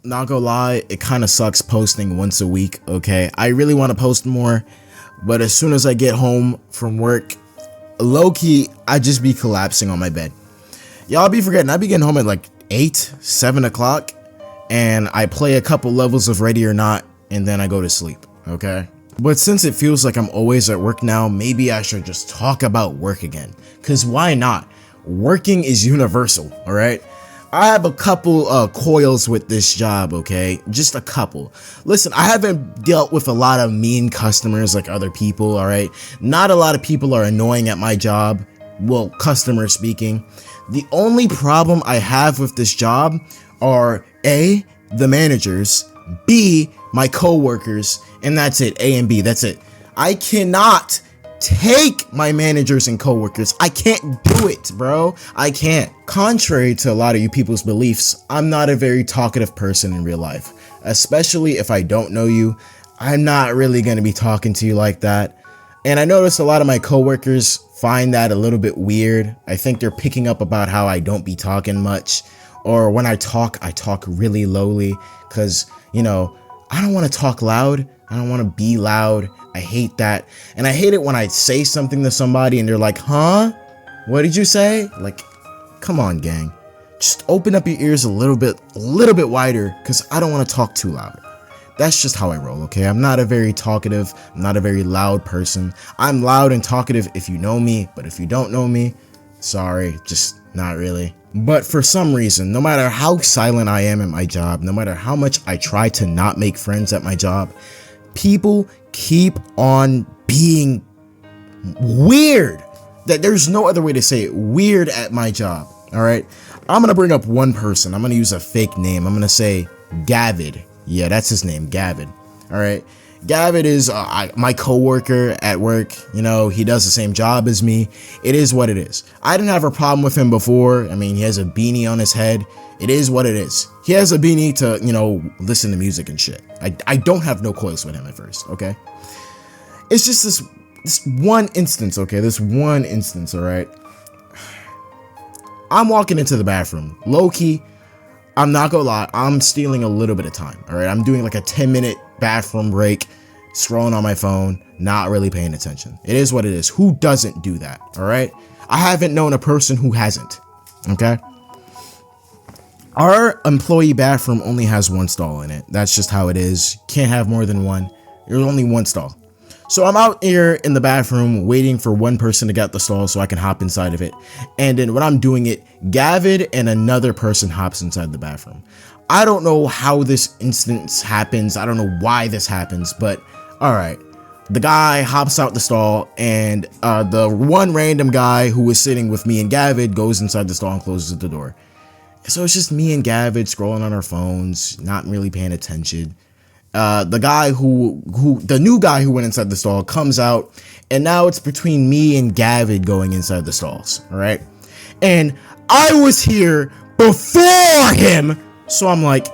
not gonna lie, it kind of sucks posting once a week, okay? I really want to post more, but as soon as I get home from work, low-key, I just be collapsing on my bed. Y'all be forgetting, I be getting home at like 8, 7 o'clock, and I play a couple levels of Ready or Not, and then I go to sleep, okay? But since it feels like I'm always at work now, maybe I should just talk about work again. Cause why not? Working is universal, alright? I have a couple coils with this job, okay? Just a couple. Listen, I haven't dealt with a lot of mean customers like other people, alright? Not a lot of people are annoying at my job. Well, customer speaking. The only problem I have with this job are A, the managers, B, my coworkers, and that's it. A and B, that's it. I cannot take my managers and coworkers. I can't do it, bro. I can't. Contrary to a lot of you people's beliefs, I'm not a very talkative person in real life. Especially if I don't know you, I'm not really going to be talking to you like that. And I noticed a lot of my coworkers find that a little bit weird. I think they're picking up about how I don't be talking much. Or when I talk really lowly. Because, you know, I don't want to talk loud. I don't want to be loud. I hate that. And I hate it when I say something to somebody and they're like, huh? What did you say? Like, come on, gang. Just open up your ears a little bit wider, because I don't want to talk too loud. That's just how I roll, okay? I'm not a very talkative, I'm not a very loud person. I'm loud and talkative if you know me, but if you don't know me, sorry, just not really. But for some reason, no matter how silent I am at my job, no matter how much I try to not make friends at my job, people keep on being weird. That there's no other way to say it. Weird at my job. All right. I'm going to bring up one person. I'm going to use a fake name. I'm going to say Gavid. Yeah, that's his name. Gavid. All right. Gavid is my coworker at work. You know, he does the same job as me. It is what it is. I didn't have a problem with him before. I mean, he has a beanie on his head. It is what it is. He has a beanie to, you know, listen to music and shit. I don't have no coils with him at first, okay? It's just this one instance, okay? This one instance, all right? I'm walking into the bathroom. Low-key, I'm not gonna lie, I'm stealing a little bit of time, all right? I'm doing like a 10-minute bathroom break, scrolling on my phone, not really paying attention. It is what it is. Who doesn't do that, all right? I haven't known a person who hasn't, okay? Our employee bathroom only has one stall in it. That's just how it is. Can't have more than one. There's only one stall. So I'm out here in the bathroom waiting for one person to get the stall so I can hop inside of it. And then when I'm doing it, Gavid and another person hops inside the bathroom. I don't know how this instance happens. I don't know why this happens, but all right. The guy hops out the stall, and the one random guy who was sitting with me and Gavid goes inside the stall and closes the door. So it's just me and Gavid scrolling on our phones, not really paying attention. The guy the new guy who went inside the stall comes out, and now it's between me and Gavid going inside the stalls, all right? And I was here before him, so I'm like,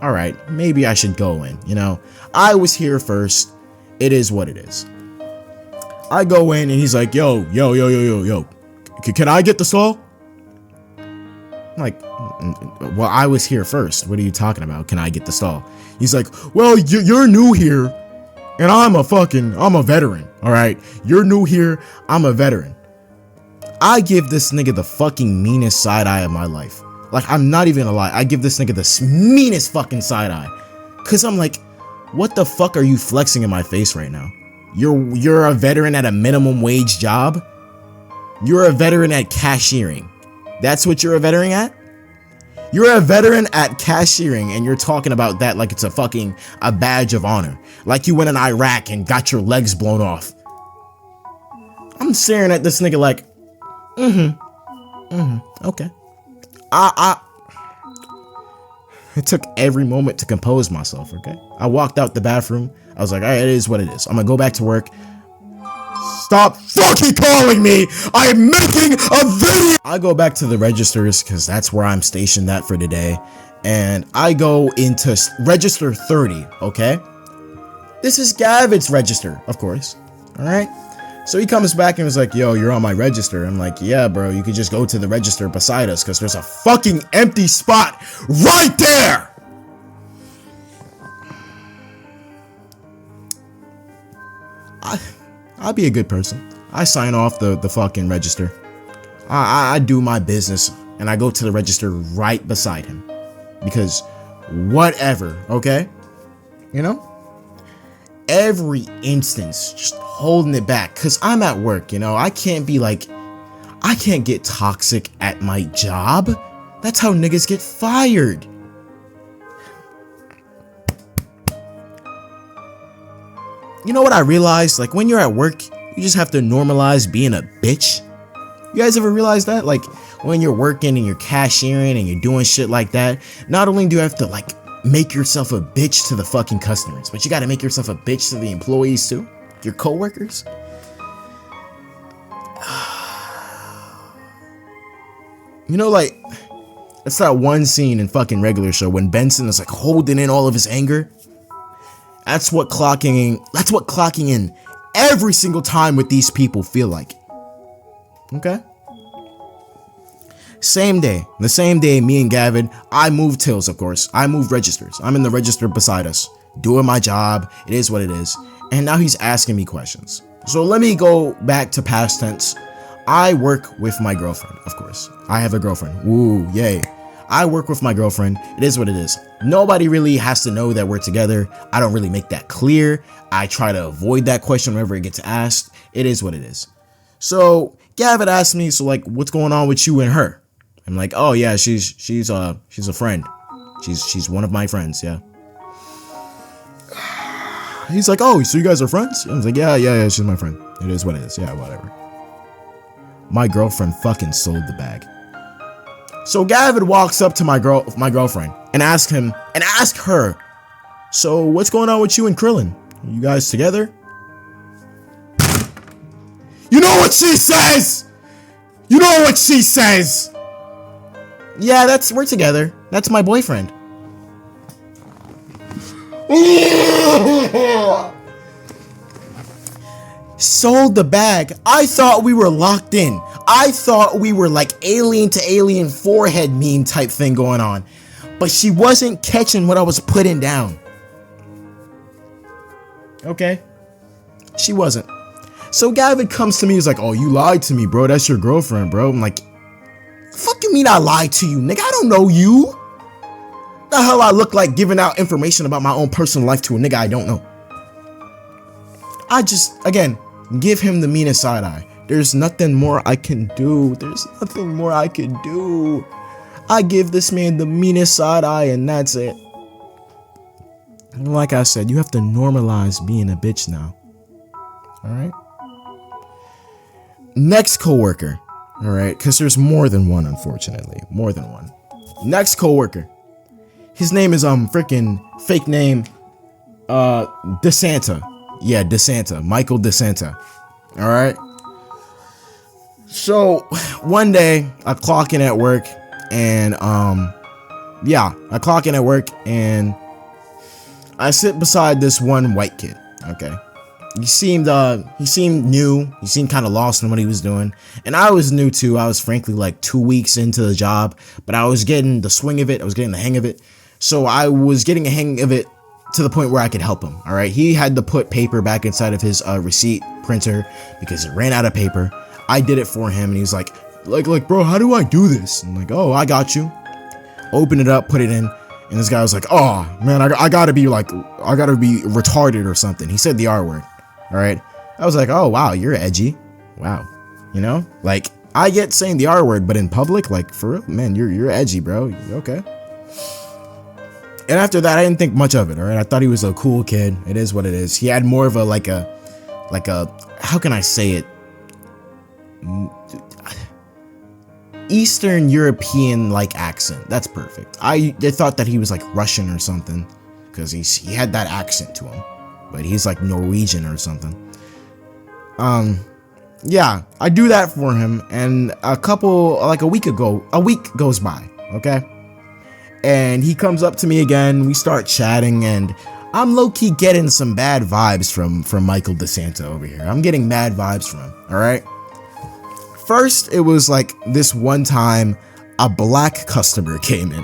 all right, maybe I should go in, you know? I was here first. It is what it is. I go in, and he's like, yo, can I get the stall? I'm like, well, I was here first. What are you talking about? Can I get the stall? He's like, well, you're new here, and I'm a veteran, all right? You're new here, I'm a veteran. I give this nigga the fucking meanest side eye of my life. Like, I'm not even gonna lie. I give this nigga the meanest fucking side eye. Cause I'm like, what the fuck are you flexing in my face right now? You're a veteran at a minimum wage job? You're a veteran at cashiering. That's what you're a veteran at? You're a veteran at cashiering, and you're talking about that like it's a badge of honor. Like you went in Iraq and got your legs blown off. I'm staring at this nigga like, okay. It took every moment to compose myself, okay? I walked out the bathroom. I was like, all right, it is what it is. I'm gonna go back to work. Stop fucking calling me! I'm making a video! I go back to the registers because that's where I'm stationed at for today. And I go into register 30, okay? This is Gavid's register, of course. Alright? So he comes back and was like, yo, you're on my register. I'm like, yeah, bro, you could just go to the register beside us because there's a fucking empty spot right there! I'll be a good person. I sign off the fucking register. I do my business and I go to the register right beside him. Because whatever, okay? You know? Every instance, just holding it back. Because I'm at work, you know? I can't get toxic at my job. That's how niggas get fired. You know what I realized? Like, when you're at work, you just have to normalize being a bitch. You guys ever realize that? Like, when you're working and you're cashiering and you're doing shit like that, not only do you have to, like, make yourself a bitch to the fucking customers, but you gotta make yourself a bitch to the employees too, your coworkers. You know, like, it's that one scene in fucking Regular Show when Benson is like holding in all of his anger. That's what clocking in every single time with these people feel like. Okay? The same day, me and Gavin, I moved tills, of course. I moved registers. I'm in the register beside us, doing my job. It is what it is. And now he's asking me questions. So let me go back to past tense. I work with my girlfriend, of course. I have a girlfriend. Woo, yay. I work with my girlfriend. It is what it is. Nobody really has to know that we're together. I don't really make that clear. I try to avoid that question whenever it gets asked. It is what it is. So Gavin asked me, so like, what's going on with you and her? I'm like, oh yeah, she's a friend. She's one of my friends, yeah. He's like, oh, so you guys are friends? I was like, yeah, she's my friend. It is what it is, yeah, whatever. My girlfriend fucking sold the bag. So Gavin walks up to my girlfriend and asks her, so what's going on with you and Krillin? Are you guys together? You know what she says? Yeah, we're together. That's my boyfriend. Sold the bag. I thought we were locked in. I thought we were like alien to alien forehead meme type thing going on. But she wasn't catching what I was putting down. Okay? She wasn't. So Gavin comes to me, he's like, oh, you lied to me, bro. That's your girlfriend, bro. I'm like, fuck you mean I lied to you, nigga? I don't know you. The hell I look like giving out information about my own personal life to a nigga I don't know. I just, again, give him the meanest side eye. There's nothing more I can do. I give this man the meanest side eye and that's it. And like I said, you have to normalize being a bitch now. Alright? Next coworker. Alright? Because there's more than one, unfortunately. More than one. Next coworker. His name is freaking fake name DeSanta. Yeah, DeSanta. Michael DeSanta. Alright? So one day I clock in at work and I sit beside this one white kid. Okay. He seemed new. He seemed kind of lost in what he was doing. And I was new too. I was frankly like 2 weeks into the job, but I was getting the swing of it. I was getting the hang of it. So I was getting a hang of it to the point where I could help him. All right. He had to put paper back inside of his receipt printer because it ran out of paper. I did it for him and he was like, bro, how do I do this? I'm like, oh, I got you. Open it up, put it in. And this guy was like, oh man, I gotta be retarded or something. He said the R word. All right. I was like, oh wow, you're edgy. Wow. You know, like I get saying the R word, but in public, like for real, man, you're edgy, bro. Okay. And after that, I didn't think much of it. All right. I thought he was a cool kid. It is what it is. He had more of a, like a, how can I say it? Eastern European like accent. That's perfect. I thought that he was like Russian or something because he had that accent to him, but he's like Norwegian or something. Yeah, I do that for him, and a week goes by, okay? And he comes up to me again, we start chatting, and I'm low-key getting some bad vibes from Michael DeSanta over here. I'm getting mad vibes from him, alright? First, it was like this one time a black customer came in,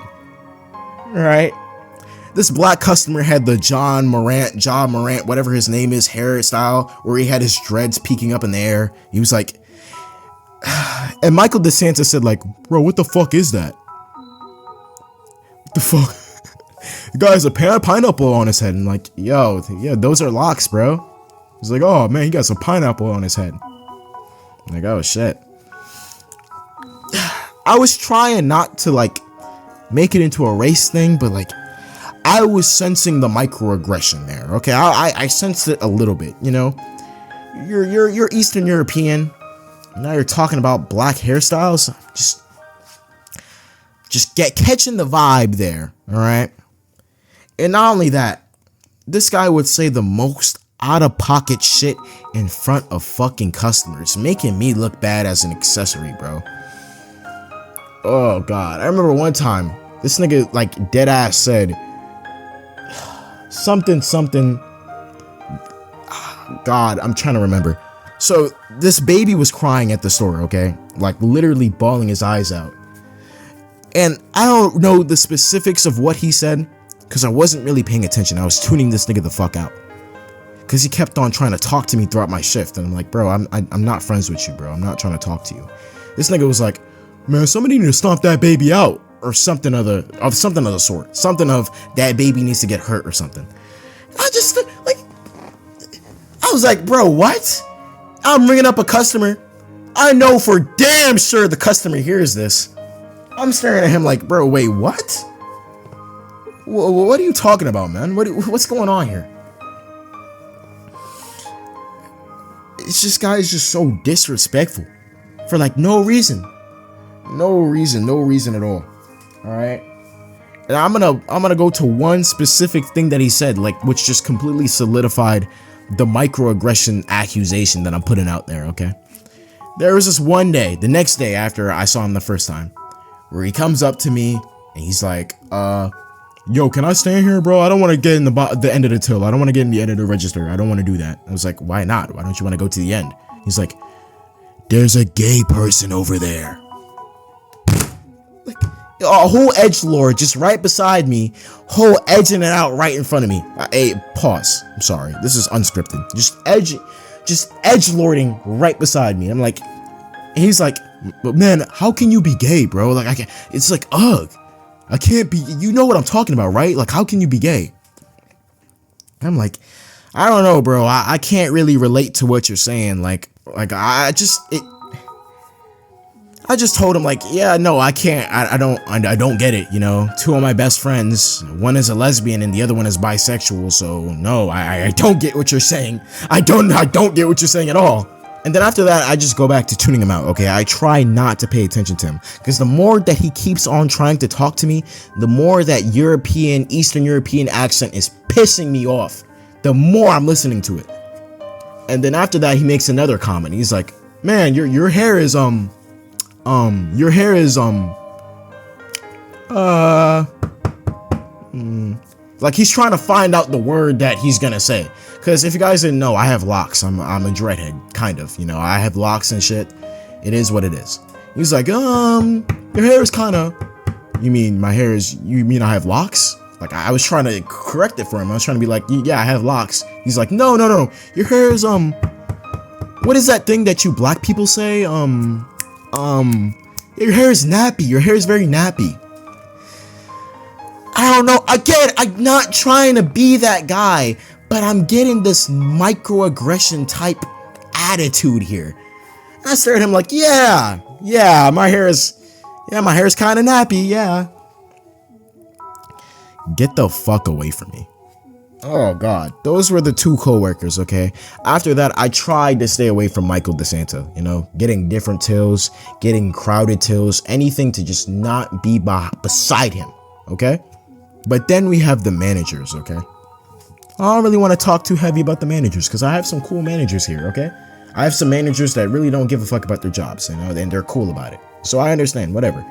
right? This black customer had the John Morant, whatever his name is, hairstyle, where he had his dreads peeking up in the air. He was like, and Michael DeSantis said like, bro, what the fuck is that? What the fuck? The guy has a pineapple on his head. And like, yo, yeah, those are locks, bro. He's like, oh man, he got some pineapple on his head. I'm like, oh shit. I was trying not to like make it into a race thing, but like I was sensing the microaggression there. Okay, I sensed it a little bit. You know, you're Eastern European. Now you're talking about black hairstyles. Just catching the vibe there. All right. And not only that, this guy would say the most out-of-pocket shit in front of fucking customers, making me look bad as an accessory, bro. Oh, God. I remember one time, this nigga, like, dead-ass said, something. God, I'm trying to remember. So, this baby was crying at the store, okay? Like, literally bawling his eyes out. And I don't know the specifics of what he said, because I wasn't really paying attention. I was tuning this nigga the fuck out. Because he kept on trying to talk to me throughout my shift. And I'm like, bro, I'm not friends with you, bro. I'm not trying to talk to you. This nigga was like, man, somebody need to stomp that baby out. Or something of the sort. Something of that baby needs to get hurt or something. I was like, bro, what? I'm ringing up a customer. I know for damn sure the customer hears this. I'm staring at him like, bro, wait, what? What are you talking about, man? What's going on here? It's just guys just so disrespectful for like no reason at all. All right. And I'm gonna go to one specific thing that he said, like, which just completely solidified the microaggression accusation that I'm putting out there. Okay. There was this one day, the next day after I saw him the first time, where he comes up to me and he's like, yo, can I stand here, bro? I don't want to get in the end of the till. I don't want to get in the end of the register. I don't want to do that. I was like, why not? Why don't you want to go to the end? He's like, there's a gay person over there. Like, a whole edgelord just right beside me, whole edging it out right in front of me. Hey, pause. I'm sorry. This is unscripted. Just edgelording right beside me. I'm like, he's like, but man, how can you be gay, bro? Like, I can't. It's like, ugh. I can't be, you know what I'm talking about, right? Like, how can you be gay? I'm like, I don't know, bro. I can't really relate to what you're saying. Like I just told him like, yeah, no, I can't. I don't get it. You know, two of my best friends, one is a lesbian and the other one is bisexual. So no, I don't get what you're saying. I don't get what you're saying at all. And then after that, I just go back to tuning him out, okay? I try not to pay attention to him. Because the more that he keeps on trying to talk to me, the more that Eastern European accent is pissing me off. The more I'm listening to it. And then after that, he makes another comment. He's like, man, your hair is, like he's trying to find out the word that he's gonna say. Because if you guys didn't know, I have locks. I'm a dreadhead, kind of. You know, I have locks and shit. It is what it is. He's like, your hair is kind of. You mean my hair is? You mean I have locks? Like I was trying to correct it for him. I was trying to be like, yeah, I have locks. He's like, no. Your hair is What is that thing that you black people say? Your hair is nappy. Your hair is very nappy. I don't know. Again, I'm not trying to be that guy. But I'm getting this microaggression type attitude here. I stared at him like, yeah, my hair is kind of nappy, yeah. Get the fuck away from me. Oh God, those were the two coworkers, okay? After that, I tried to stay away from Michael DeSantis, you know, getting different tills, getting crowded tills, anything to just not be beside him, okay? But then we have the managers, okay? I don't really want to talk too heavy about the managers because I have some cool managers here, okay? I have some managers that really don't give a fuck about their jobs, you know, and they're cool about it. So I understand, whatever.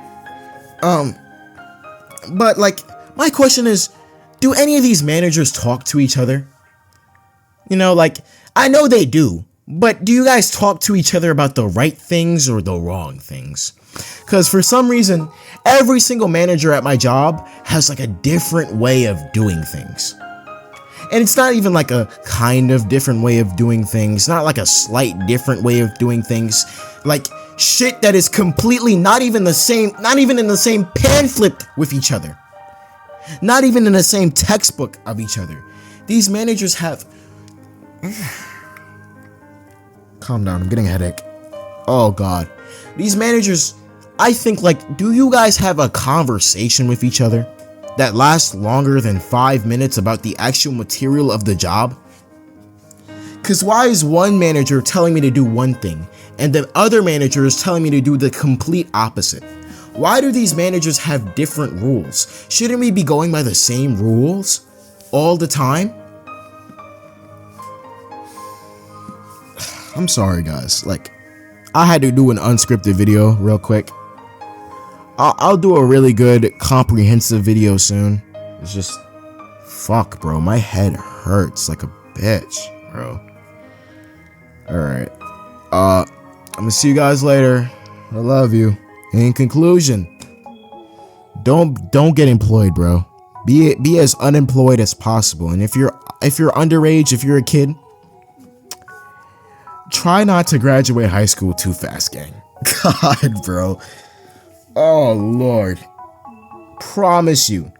But like, my question is, do any of these managers talk to each other? You know, like, I know they do, But do you guys talk to each other about the right things or the wrong things? Because for some reason, every single manager at my job has like a different way of doing things. And it's not even like a kind of different way of doing things, not like a slight different way of doing things, like shit that is completely not even in the same pamphlet with each other, not even in the same textbook of each other. These managers have... Calm down, I'm getting a headache. Oh God. These managers, I think, like, do you guys have a conversation with each other that lasts longer than 5 minutes about the actual material of the job? Because why is one manager telling me to do one thing and the other manager is telling me to do the complete opposite? Why do these managers have different rules? Shouldn't we be going by the same rules all the time? I'm sorry guys, like, I had to do an unscripted video real quick. I'll do a really good comprehensive video soon. It's just, fuck bro, my head hurts like a bitch, bro. Alright, I'm gonna see you guys later. I love you. In conclusion, don't get employed, bro. Be as unemployed as possible. And if you're underage, if you're a kid, try not to graduate high school too fast, gang. God, bro. Oh, Lord. I promise you.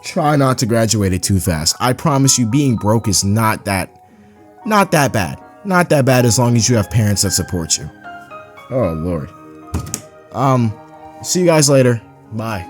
Try not to graduate it too fast. I promise you, being broke is not that bad. Not that bad as long as you have parents that support you. Oh, Lord. See you guys later. Bye.